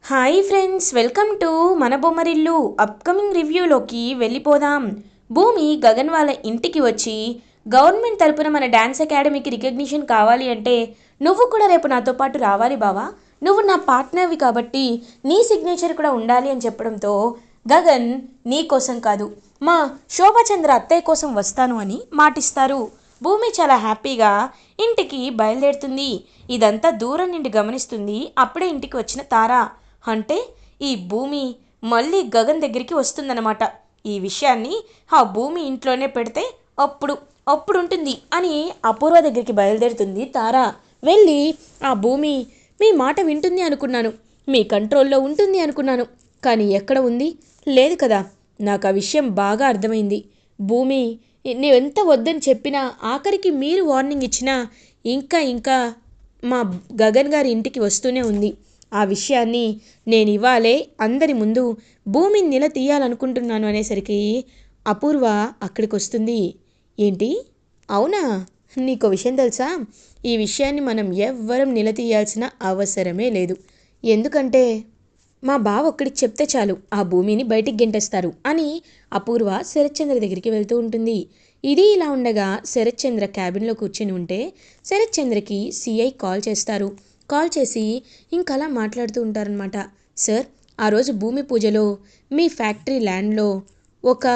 Hi friends, welcome to మన Bommarillu. Upcoming రివ్యూలోకి వెళ్ళిపోదాం. భూమి గగన్ వాళ్ళ ఇంటికి వచ్చి గవర్నమెంట్ తరపున మన డ్యాన్స్ అకాడమీకి రికగ్నిషన్ కావాలి అంటే నువ్వు కూడా రేపు నాతో పాటు రావాలి బావా, నువ్వు నా పార్ట్నర్వి కాబట్టి నీ సిగ్నేచర్ కూడా ఉండాలి అని చెప్పడంతో గగన్ నీ కోసం కాదు మా శోభాచంద్ర అత్తయ్య కోసం వస్తాను అని మాటిస్తారు. భూమి చాలా హ్యాపీగా ఇంటికి బయలుదేరుతుంది. ఇదంతా దూరం నుండి గమనిస్తుంది. అప్పుడే ఇంటికి వచ్చిన తార. అంటే ఈ భూమి మళ్ళీ గగన్ దగ్గరికి వస్తుందన్నమాట. ఈ విషయాన్ని ఆ భూమి ఇంట్లోనే పెడితే అప్పుడు అప్పుడు ఉంటుంది అని అపూర్వ దగ్గరికి బయలుదేరుతుంది తార. వెళ్ళి ఆ భూమి మీ మాట వింటుంది అనుకున్నాను, మీ కంట్రోల్లో ఉంటుంది అనుకున్నాను, కానీ ఎక్కడ ఉంది? లేదు కదా. నాకు ఆ విషయం బాగా అర్థమైంది. భూమి నీవెంత వద్దని చెప్పినా, ఆఖరికి మీరు వార్నింగ్ ఇచ్చినా ఇంకా ఇంకా మా గగన్ గారి ఇంటికి వస్తూనే ఉంది. ఆ విషయాన్ని నేను ఇవాళే అందరి ముందు భూమిని నిలదీయాలనుకుంటున్నాను అనేసరికి అపూర్వ అక్కడికి వస్తుంది. ఏంటి? అవునా? నీకో విషయం తెలుసా? ఈ విషయాన్ని మనం ఎవ్వరం నిలదీయాల్సిన అవసరమే లేదు. ఎందుకంటే మా బావ ఒక్కడికి చెప్తే చాలు ఆ భూమిని బయటికి గెంటేస్తారు అని అపూర్వ శరత్చంద్ర దగ్గరికి వెళ్తూ ఉంటుంది. ఇది ఇలా ఉండగా శరత్చంద్ర క్యాబిన్లో కూర్చుని ఉంటే శరత్చంద్రకి సిఐ కాల్ చేస్తారు. కాల్ చేసి ఇంకలా మాట్లాడుతూ ఉంటారనమాట. సార్, ఆ రోజు భూమి పూజలో మీ ఫ్యాక్టరీ ల్యాండ్లో ఒక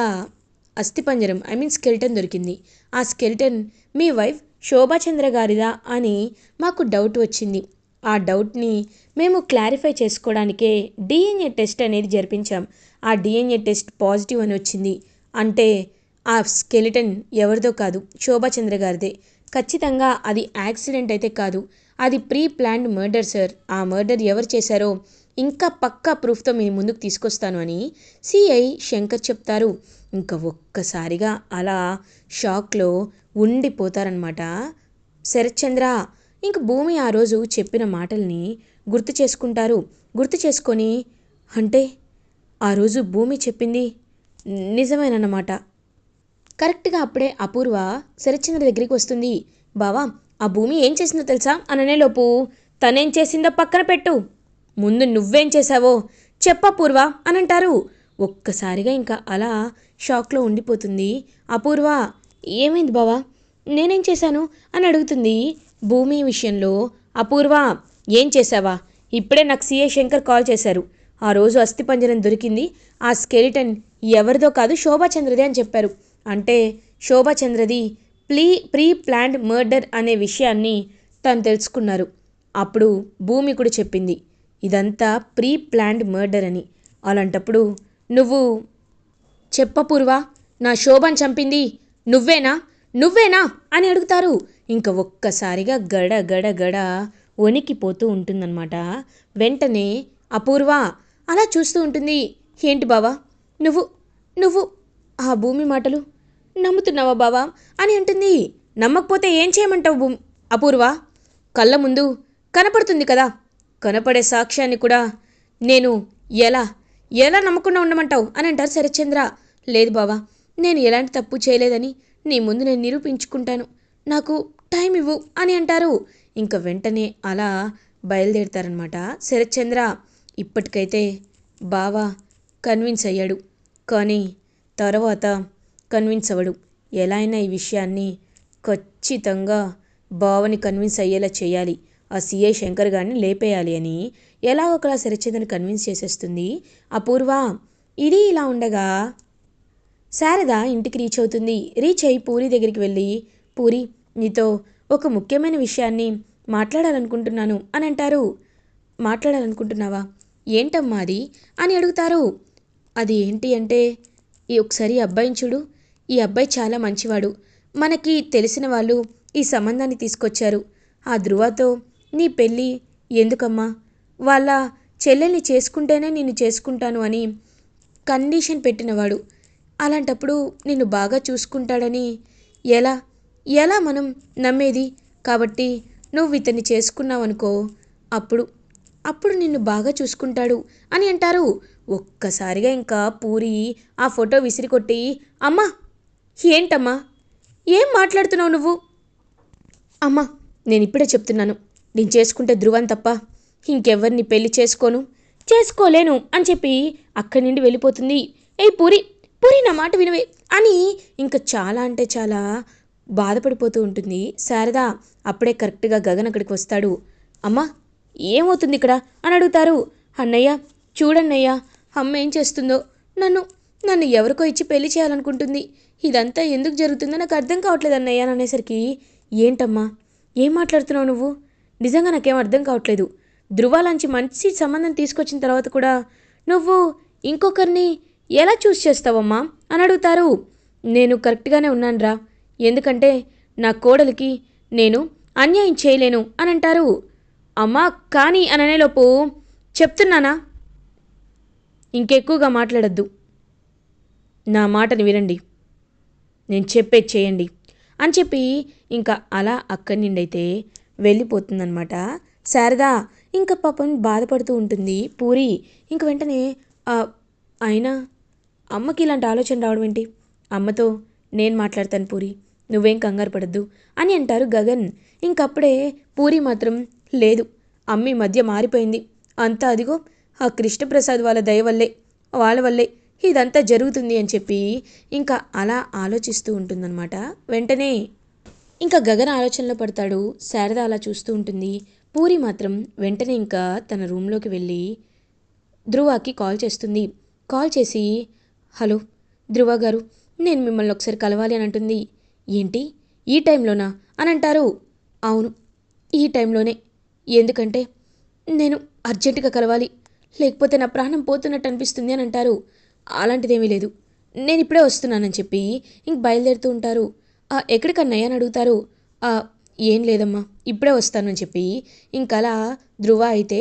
అస్థిపంజరం స్కెల్టన్ దొరికింది. ఆ స్కెల్టన్ మీ వైఫ్ శోభాచంద్ర గారిదా అని మాకు డౌట్ వచ్చింది. ఆ డౌట్ని మేము క్లారిఫై చేసుకోవడానికే డిఎన్ఏ టెస్ట్ అనేది జరిపించాం. ఆ డిఎన్ఏ టెస్ట్ పాజిటివ్ అని వచ్చింది. అంటే ఆ స్కెలిటన్ ఎవరిదో కాదు, శోభాచంద్ర గారిదే. ఖచ్చితంగా అది యాక్సిడెంట్ అయితే కాదు, అది ప్రీ ప్లాన్డ్ మర్డర్ సార్. ఆ మర్డర్ ఎవరు చేశారో ఇంకా పక్కా ప్రూఫ్తో మీ ముందుకు తీసుకొస్తాను అని సిఐ శంకర్ చెప్తారు. ఇంకా ఒక్కసారిగా అలా షాక్లో ఉండిపోతారనమాట శరత్చంద్ర. ఇంక భూమి ఆ రోజు చెప్పిన మాటల్ని గుర్తు చేసుకుంటారు. గుర్తు చేసుకొని, అంటే ఆ రోజు భూమి చెప్పింది నిజమేనన్నమాట. కరెక్ట్గా అప్పుడే అపూర్వ శరత్చంద్ర దగ్గరికి వస్తుంది. బావా, ఆ భూమి ఏం చేసిందో తెలుసా అననేలోపు, తనేం చేసిందో పక్కన పెట్టు, ముందు నువ్వేం చేశావో చెప్పపూర్వ అని అంటారు. ఒక్కసారిగా ఇంకా అలా షాక్లో ఉండిపోతుంది అపూర్వ. ఏమైంది బావా, నేనేం చేశాను అని అడుగుతుంది. భూమి విషయంలో అపూర్వ, ఏం చేశావా? ఇప్పుడే నాకు సిఐ శంకర్ కాల్ చేశారు. ఆ రోజు అస్థిపంజరం దొరికింది, ఆ స్కెలిటన్ ఎవరిదో కాదు శోభాచంద్రదే అని చెప్పారు. అంటే శోభాచంద్రది ప్రీ ప్లాన్డ్ మర్డర్ అనే విషయాన్ని తను తెలుసుకున్నారు. అప్పుడు భూమి కూడా చెప్పింది ఇదంతా ప్రీ ప్లాన్డ్ మర్డర్ అని. అలాంటప్పుడు నువ్వు చెప్పపూర్వా, నా శోభను చంపింది నువ్వేనా నువ్వేనా అని అడుగుతారు. ఇంకా ఒక్కసారిగా గడ గడ గడ వణికిపోతూ ఉంటుందన్నమాట. వెంటనే అపూర్వ అలా చూస్తూ ఉంటుంది. ఏంటి బావా, నువ్వు నువ్వు ఆ భూమి మాటలు నమ్ముతున్నావా బావా అని అంటుంది. నమ్మకపోతే ఏం చేయమంటావు అపూర్వ? కళ్ళ ముందు కనపడుతుంది కదా, కనపడే సాక్ష్యాన్ని కూడా నేను ఎలా ఎలా నమ్మకుండా ఉండమంటావు అని అంటారు శరత్చంద్ర. లేదు బావా, నేను ఎలాంటి తప్పు చేయలేదని నీ ముందు నేను నిరూపించుకుంటాను, నాకు టైం ఇవ్వు అని అంటారు. ఇంకా వెంటనే అలా బయలుదేరుతారనమాట శరత్చంద్ర. ఇప్పటికైతే బావా కన్విన్స్ అయ్యాడు, కానీ తర్వాత కన్విన్స్ అవ్వడు. ఎలా అయినా ఈ విషయాన్ని ఖచ్చితంగా బావని కన్విన్స్ అయ్యేలా చేయాలి, ఆ సిఐ శంకర్ గారిని లేపేయాలి అని ఎలా ఒకలా శరత్చంద్రని కన్విన్స్ చేసేస్తుంది అపూర్వ. ఇది ఇలా ఉండగా శారద ఇంటికి రీచ్ అవుతుంది. రీచ్ అయ్యి పూరి దగ్గరికి వెళ్ళి, పూరి, నీతో ఒక ముఖ్యమైన విషయాన్ని మాట్లాడాలనుకుంటున్నాను అని అంటారు. మాట్లాడాలనుకుంటున్నావా? ఏంటమ్మా అది అని అడుగుతారు. అది ఏంటి అంటే, ఈ ఒకసారి అబ్బాయిని చూడు, ఈ అబ్బాయి చాలా మంచివాడు, మనకి తెలిసిన వాళ్ళు ఈ సంబంధాన్ని తీసుకొచ్చారు. ఆ ధృవతో నీ పెళ్ళి ఎందుకమ్మా, వాళ్ళ చెల్లెల్ని చేసుకుంటేనే నిన్ను చేసుకుంటాను అని కండిషన్ పెట్టినవాడు. అలాంటప్పుడు నిన్ను బాగా చూసుకుంటాడని ఎలా ఎలా మనం నమ్మేది? కాబట్టి నువ్వు ఇతన్ని చేసుకున్నావనుకో, అప్పుడు అప్పుడు నిన్ను బాగా చూసుకుంటాడు అని అంటారు. ఒక్కసారిగా ఇంకా పూరి ఆ ఫోటో విసిరికొట్టి, అమ్మా, ఏంటమ్మా, ఏం మాట్లాడుతున్నావు నువ్వు? అమ్మా, నేను ఇప్పుడే చెప్తున్నాను, నేను చేసుకుంటే ధృవం తప్ప ఇంకెవ్వరిని పెళ్లి చేసుకోను, చేసుకోలేను అని చెప్పి అక్కడి నుండి వెళ్ళిపోతుంది. ఏయ్ పూరి, పూరి నా మాట వినవే అని ఇంకా చాలా అంటే చాలా బాధపడిపోతూ ఉంటుంది శారద. అప్పుడే కరెక్ట్గా గగన్ అక్కడికి వస్తాడు. అమ్మా ఏమవుతుంది ఇక్కడ అని అడుగుతారు. అన్నయ్య చూడన్నయ్య, అమ్మ ఏం చేస్తుందో, నన్ను నన్ను ఎవరికో ఇచ్చి పెళ్లి చేయాలనుకుంటుంది. ఇదంతా ఎందుకు జరుగుతుందో నాకు అర్థం కావట్లేదు అన్నయ్య అని అనేసరికి, ఏంటమ్మా ఏం మాట్లాడుతున్నావు నువ్వు? నిజంగా నాకేం అర్థం కావట్లేదు. ధృవాలంచి మంచి సంబంధం తీసుకొచ్చిన తర్వాత కూడా నువ్వు ఇంకొకరిని ఎలా చూస్ చేస్తావమ్మా అని అడుగుతారు. నేను కరెక్ట్గానే ఉన్నానురా, ఎందుకంటే నా కోడలికి నేను అన్యాయం చేయలేను అని అంటారు. అమ్మా కానీ అని అనేలోపు, చెప్తున్నానా ఇంకెక్కువగా మాట్లాడద్దు, నా మాటని వినండి, నేను చెప్పేది చేయండి అని చెప్పి ఇంకా అలా అక్కడి నుండి అయితే వెళ్ళిపోతుందనమాట శారద. ఇంకా పాపం బాధపడుతూ ఉంటుంది పూరి. ఇంక వెంటనే అయినా అమ్మకి ఇలాంటి ఆలోచన రావడం ఏంటి? అమ్మతో నేను మాట్లాడతాను పూరి, నువ్వేం కంగారు పడద్దు అని అంటారు గగన్. ఇంకప్పుడే పూరి మాత్రం, లేదు అమ్మ ఈ మధ్య మారిపోయింది, అంతా అదిగో ఆ కృష్ణప్రసాద్ వాళ్ళ దయ వల్లే, వాళ్ళ వల్లే ఇదంతా జరుగుతుంది అని చెప్పి ఇంకా అలా ఆలోచిస్తూ ఉంటుందన్నమాట. వెంటనే ఇంకా గగన్ ఆలోచనలో పడతాడు. శారద అలా చూస్తూ ఉంటుంది. పూరి మాత్రం వెంటనే ఇంకా తన రూమ్లోకి వెళ్ళి ధ్రువకి కాల్ చేస్తుంది. కాల్ చేసి, హలో ధ్రువ గారు, నేను మిమ్మల్ని ఒకసారి కలవాలి అని అంటుంది. ఏంటి ఈ టైంలోనా అని అంటారు. అవును ఈ టైంలోనే, ఎందుకంటే నేను అర్జెంటుగా కలవాలి, లేకపోతే నా ప్రాణం పోతున్నట్టు అనిపిస్తుంది అని అంటారు. అలాంటిదేమీ లేదు, నేను ఇప్పుడే వస్తున్నానని చెప్పి ఇంక బయలుదేరుతూ ఉంటారు. ఎక్కడికన్నయ్య అని అడుగుతారు. ఏం లేదమ్మా ఇప్పుడే వస్తానని చెప్పి ఇంకలా ధ్రువ అయితే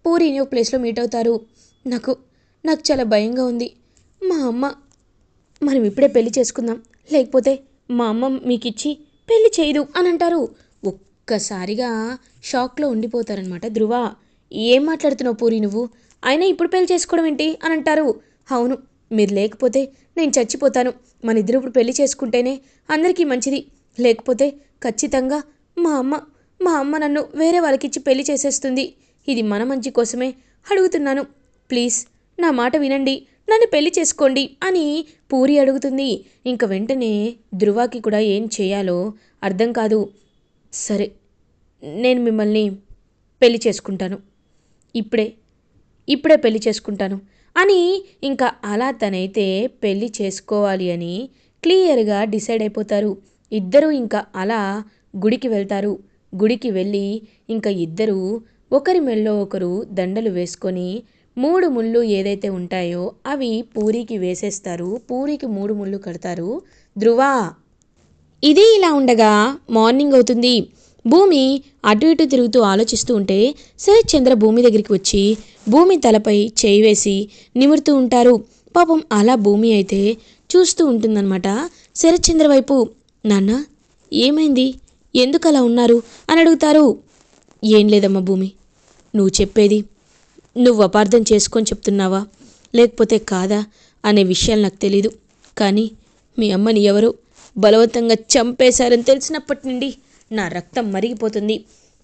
పూరిని ఒక ప్లేస్లో మీట్ అవుతారు. నాకు నాకు చాలా భయంగా ఉంది. మా అమ్మ, మనం ఇప్పుడే పెళ్లి చేసుకుందాం, లేకపోతే మా అమ్మ మీకిచ్చి పెళ్లి చేయదు అని అంటారు. ఒక్కసారిగా షాక్లో ఉండిపోతారనమాట ధ్రువ. ఏం మాట్లాడుతున్నావు పూరి నువ్వు? అయినా ఇప్పుడు పెళ్లి చేసుకోవడం ఏంటి అని అంటారు. అవును మీరు లేకపోతే నేను చచ్చిపోతాను, మన ఇద్దరు ఇప్పుడు పెళ్లి చేసుకుంటేనే అందరికీ మంచిది, లేకపోతే ఖచ్చితంగా మా అమ్మ నన్ను వేరే వాళ్ళకిచ్చి పెళ్లి చేసేస్తుంది. ఇది మన మంచి కోసమే అడుగుతున్నాను, ప్లీజ్ నా మాట వినండి, నన్ను పెళ్లి చేసుకోండి అని పూరి అడుగుతుంది. ఇంక వెంటనే ధ్రువకి కూడా ఏం చేయాలో అర్థం కాదు. సరే నేను మిమ్మల్ని పెళ్లి చేసుకుంటాను, ఇప్పుడే పెళ్లి చేసుకుంటాను అని ఇంకా అలా తనైతే పెళ్లి చేసుకోవాలి అని క్లియర్గా డిసైడ్ అయిపోతారు. ఇద్దరూ ఇంకా అలా గుడికి వెళ్తారు. గుడికి వెళ్ళి ఇంకా ఇద్దరూ ఒకరి మెల్లో ఒకరు దండలు వేసుకొని 3 ముళ్ళు ఏదైతే ఉంటాయో అవి పూరికి వేసేస్తారు. పూరికి 3 ముళ్ళు కడతారు ధ్రువ. ఇది ఇలా ఉండగా మార్నింగ్ అవుతుంది. భూమి అటు ఇటు తిరుగుతూ ఆలోచిస్తూ ఉంటే శరత్ చంద్ర భూమి దగ్గరికి వచ్చి భూమి తలపై చేయి వేసి నిమురుతూ ఉంటారు. పాపం అలా భూమి అయితే చూస్తూ ఉంటుందన్నమాట శరత్ చంద్ర వైపు. నాన్న ఏమైంది, ఎందుకు అలా ఉన్నారు అని అడుగుతారు. ఏం లేదమ్మా భూమి, నువ్వు చెప్పేది నువ్వు అపార్థం చేసుకొని చెప్తున్నావా లేకపోతే కాదా అనే విషయాలు నాకు తెలీదు, కానీ మీ అమ్మని ఎవరో బలవంతంగా చంపేశారని తెలిసినప్పటి నుండి నా రక్తం మరిగిపోతుంది.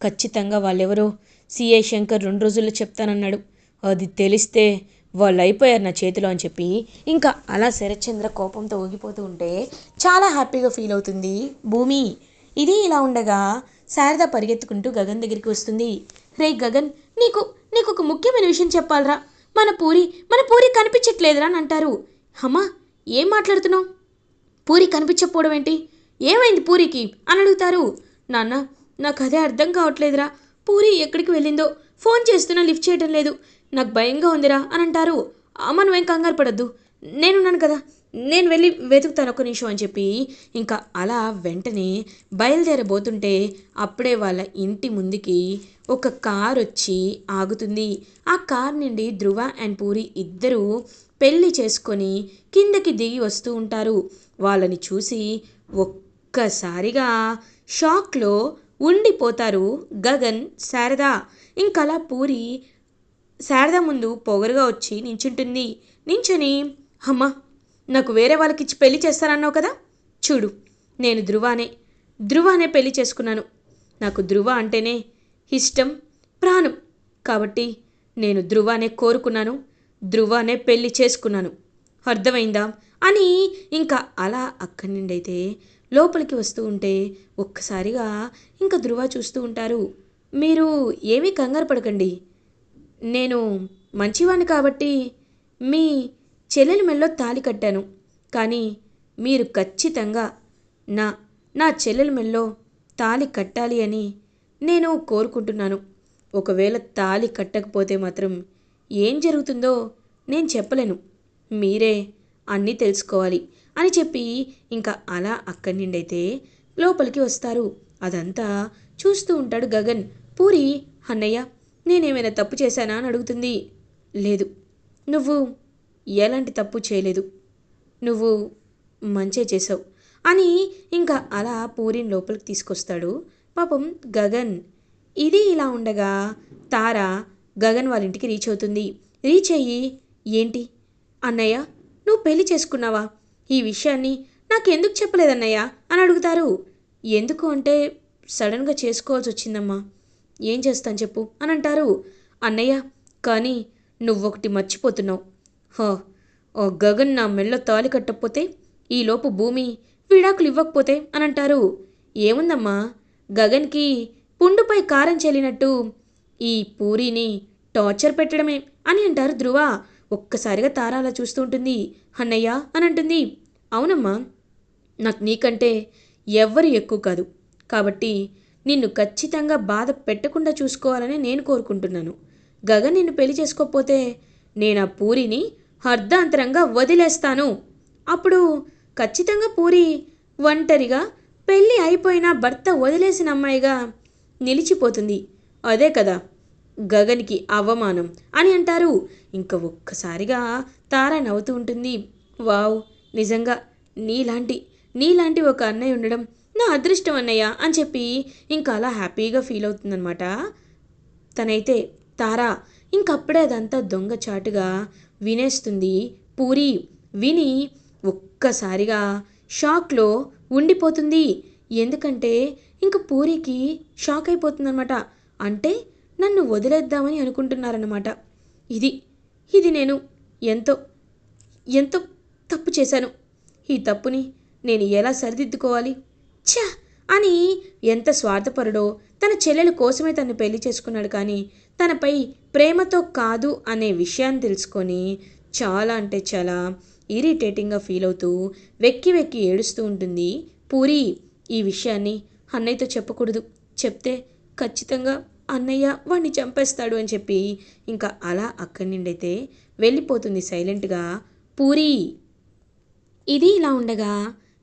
ఖచ్చితంగా వాళ్ళెవరో సిఐ శంకర్ 2 రోజుల్లో చెప్తానన్నాడు, అది తెలిస్తే వాళ్ళు అయిపోయారు నా చేతిలో అని చెప్పి ఇంకా అలా శరత్చంద్ర కోపంతో ఊగిపోతూ ఉంటే చాలా హ్యాపీగా ఫీల్ అవుతుంది భూమి. ఇది ఇలా ఉండగా శారద పరిగెత్తుకుంటూ గగన్ దగ్గరికి వస్తుంది. రే గగన్, నీకు ఒక ముఖ్యమైన విషయం చెప్పాలరా, మన పూరి కనిపించట్లేదురా అని అంటారు. అమ్మా ఏం మాట్లాడుతున్నావు, పూరి కనిపించకపోవడం ఏంటి, ఏమైంది పూరికి అని అడుగుతారు. నాన్న నాకు అదే అర్థం కావట్లేదురా, పూరి ఎక్కడికి వెళ్ళిందో, ఫోన్ చేస్తున్నా లిఫ్ట్ చేయడం లేదు, నాకు భయంగా ఉందిరా అని అంటారు. అమ్మ నువ్వేం కంగారు పడద్దు, నేనున్నాను కదా, నేను వెళ్ళి వెతుకుతాను ఒక నిమిషం అని చెప్పి ఇంకా అలా వెంటనే బయలుదేరబోతుంటే అప్పుడే వాళ్ళ ఇంటి ముందుకి ఒక కార్ వచ్చి ఆగుతుంది. ఆ కార్ నుండి ధ్రువ అండ్ పూరి ఇద్దరూ పెళ్లి చేసుకొని కిందకి దిగి వస్తూ ఉంటారు. వాళ్ళని చూసి ఒక్కసారిగా షాక్లో ఉండిపోతారు గగన్, శారద. ఇంకలా పూరి శారద ముందు పొగరుగా వచ్చి నించుంటుంది. నించుని, అమ్మా నాకు వేరే వాళ్ళకిచ్చి పెళ్లి చేస్తానన్నావు కదా, చూడు నేను ధ్రువానే పెళ్లి చేసుకున్నాను, నాకు ధ్రువ అంటేనే ఇష్టం, ప్రాణం, కాబట్టి నేను ధృవానే కోరుకున్నాను, ధృవానే పెళ్లి చేసుకున్నాను. అర్థమైందా అని ఇంకా అలా అక్కడి నుండి అయితే లోపలికి వస్తూ ఉంటే ఒక్కసారిగా ఇంకా ధృవ చూస్తూ ఉంటారు. మీరు ఏమీ కంగారు పడకండి, నేను మంచివాణ్ణి కాబట్టి మీ చెల్లెలి మెల్లో తాళి కట్టాను. కానీ మీరు ఖచ్చితంగా నా నా చెల్లెలి మెల్లో తాళి కట్టాలి అని నేను కోరుకుంటున్నాను. ఒకవేళ తాళి కట్టకపోతే మాత్రం ఏం జరుగుతుందో నేను చెప్పలేను. మీరే అన్నీ తెలుసుకోవాలి అని చెప్పి ఇంకా అలా అక్కడి నుండి అయితే లోపలికి వస్తారు. అదంతా చూస్తూ ఉంటాడు గగన్. పూరి, అన్నయ్య నేనేమైనా తప్పు చేశానా అని అడుగుతుంది. లేదు, నువ్వు ఎలాంటి తప్పు చేయలేదు, నువ్వు మంచే చేసావు అని ఇంకా అలా పూరిని లోపలికి తీసుకొస్తాడు పాపం గగన్. ఇది ఇలా ఉండగా తార గగన్ వాళ్ళ ఇంటికి రీచ్ అవుతుంది. రీచ్ అయ్యి, ఏంటి అన్నయ్య నువ్వు పెళ్లి చేసుకున్నావా, ఈ విషయాన్ని నాకెందుకు చెప్పలేదన్నయ్య అని అడుగుతారు. ఎందుకు అంటే సడన్గా చేసుకోవాల్సి వచ్చిందమ్మా, ఏం చేస్తాను చెప్పు అని అంటారు. అన్నయ్య కానీ నువ్వొకటి మర్చిపోతున్నావు. హో, ఓ గగన్ నా మెళ్ళో తాలి కట్టకపోతే, ఈలోపు భూమి విడాకులు ఇవ్వకపోతే అని అంటారు. ఏముందమ్మా, గగన్కి పుండుపై కారం చెల్లినట్టు ఈ పూరిని టార్చర్ పెట్టడమే అని అంటారు ధృవ. ఒక్కసారిగా తార అలా చూస్తూ ఉంటుంది. అన్నయ్య అని అంటుంది. అవునమ్మా, నాకు నీకంటే ఎవ్వరు ఎక్కువ కాదు, కాబట్టి నిన్ను ఖచ్చితంగా బాధ పెట్టకుండా చూసుకోవాలని నేను కోరుకుంటున్నాను. గగన్ నిన్ను పెళ్లి చేసుకోకపోతే నేను ఆ పూరిని అర్ధాంతరంగా వదిలేస్తాను. అప్పుడు ఖచ్చితంగా పూరి ఒంటరిగా పెళ్ళి అయిపోయిన భర్త వదిలేసిన అమ్మాయిగా నిలిచిపోతుంది. అదే కదా గగన్కి అవమానం అని అంటారు. ఇంకా ఒక్కసారిగా తార నవ్వుతూ ఉంటుంది. వావ్, నిజంగా నీలాంటి ఒక అన్నయ్య ఉండడం నా అదృష్టం అన్నయ్య అని చెప్పి ఇంకా అలా హ్యాపీగా ఫీల్ అవుతుందన్నమాట తనైతే తార. ఇంకప్పుడే అదంతా దొంగచాటుగా వినేస్తుంది పూరి. విని ఒక్కసారిగా షాక్లో ఉండిపోతుంది. ఎందుకంటే ఇంక పూరికి షాక్ అయిపోతుందన్నమాట. అంటే నన్ను వదిలేద్దామని అనుకుంటున్నారన్నమాట. ఇది ఇది నేను ఎంతో ఎంతో తప్పు చేశాను. ఈ తప్పుని నేను ఎలా సరిదిద్దుకోవాలి? ఛా అని ఎంత స్వార్థపరుడో, తన చెల్లెల కోసమే తను పెళ్లి చేసుకున్నాడు, కానీ తనపై ప్రేమతో కాదు అనే విషయాన్ని తెలుసుకొని చాలా అంటే చాలా ఇరిటేటింగ్గా ఫీల్ అవుతూ వెక్కి వెక్కి ఏడుస్తూ ఉంటుంది పూరి. ఈ విషయాన్ని అన్నయ్యతో చెప్పకూడదు, చెప్తే ఖచ్చితంగా అన్నయ్య వాణ్ణి చంపేస్తాడు అని చెప్పి ఇంకా అలా అక్కడి నుండి అయితే వెళ్ళిపోతుంది సైలెంట్గా పూరి. ఇది ఇలా ఉండగా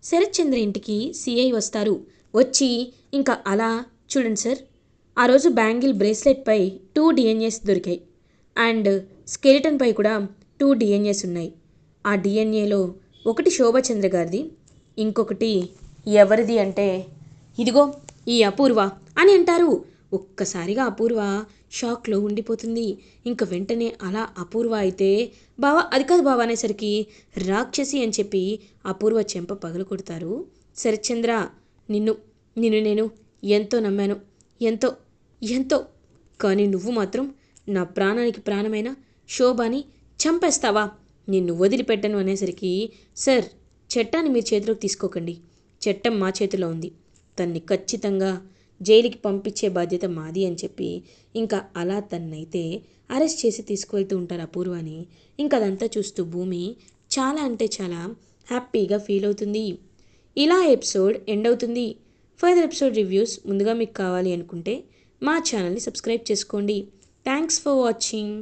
శరత్ చంద్ర ఇంటికి సిఐ వస్తారు. వచ్చి ఇంకా అలా, చూడండి సార్, ఆ రోజు బ్యాంగిల్ బ్రేస్లెట్పై 2 డిఎన్ఏస్ దొరికాయి అండ్ స్కెలిటన్పై కూడా 2 డిఎన్ఏస్ ఉన్నాయి. ఆ డిఎన్ఏలో ఒకటి శోభచంద్ర గారిది, ఇంకొకటి ఎవరిది అంటే ఇదిగో ఈ అపూర్వ అని అంటారు. ఒక్కసారిగా అపూర్వ షాక్లో ఉండిపోతుంది. ఇంక వెంటనే అలా అపూర్వ అయితే, బావా అది కాదు బావా అనేసరికి రాక్షసి అని చెప్పి అపూర్వ చెంప పగలు కొడతారు. శరత్చంద్ర, నిన్ను నిన్ను నేను ఎంతో నమ్మాను, ఎంతో ఎంతో, కానీ నువ్వు మాత్రం నా ప్రాణానికి ప్రాణమైన శోభాని చంపేస్తావా, నిన్ను వదిలిపెట్టను అనేసరికి, సార్ చట్టాన్ని మీరు చేతిలోకి తీసుకోకండి, చట్టం మా చేతిలో ఉంది, తన్ని ఖచ్చితంగా జైలుకి పంపించే బాధ్యత మాది అని చెప్పి ఇంకా అలా తన్నైతే అరెస్ట్ చేసి తీసుకువెళ్తూ ఉంటారు అపూర్వని. ఇంకా అదంతా చూస్తూ భూమి చాలా అంటే చాలా హ్యాపీగా ఫీల్ అవుతుంది. ఇలా ఎపిసోడ్ ఎండ్ అవుతుంది. ఫర్దర్ ఎపిసోడ్ రివ్యూస్ ముందుగా మీకు కావాలి అనుకుంటే మా ఛానల్ని సబ్స్క్రైబ్ చేసుకోండి. Thanks for watching.